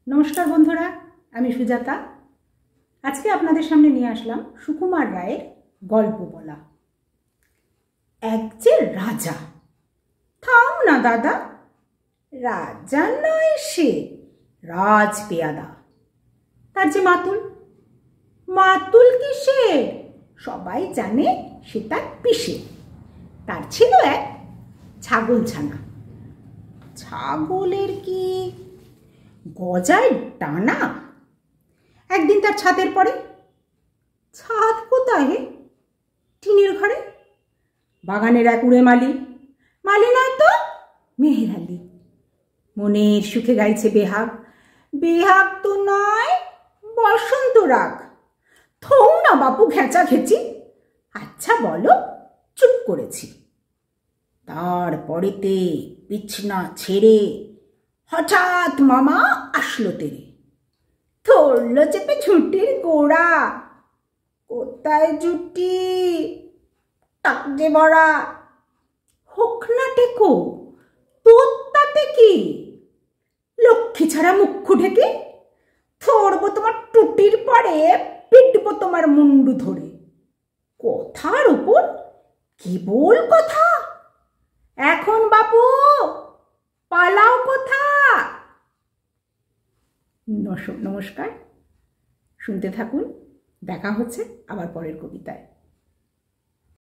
নমস্কার বন্ধুরা, আমি সুজাতা। আজকে আপনাদের সামনে নিয়ে আসলাম সুকুমার রায়ের গল্প বলা এক যে রাজা। থাম না দাদা, রাজা নয় সে, রাজপেয়াদা। তার যে মাতুল, মাতুল কিসের সবাই জানে, সে তার পিসে। তার ছিল এক ছাগল ছানা। ছাগলের কি গজায় ডানা? একদিন তার ছাদের পরে, ছাদ কোথায়, টিনের ঘরে, বাগানের এক উড়ে মালি, মালি নয় তো মেহেরালি, মনের সুখে গাইছে বেহাগ, বেহাগ তো নয় বসন্ত রাগ। থৌ না বাপু ঘেঁচা ঘেঁচি, আচ্ছা বলো চুপ করেছি। তারপরেতে বিছনা ছেড়ে হঠাৎ মামা আসলো তেরে, ধরলো চেপে ঝুঁটির গোড়া। কোথায় জুটি, টাকতে বড়া, হোক না টেকো, তোর তাতে কি? লক্ষ্মী ছাড়া মুখ্য ঢেকে ধরবো তোমার টুটির পরে, পিটবো তোমার মুন্ডু ধরে। কথার উপর কেবল কথা, এখন বাপু পালাও কোথা? নমস্কার, শুনতে থাকুন। দেখা হচ্ছে আবার পরের কবিতায়।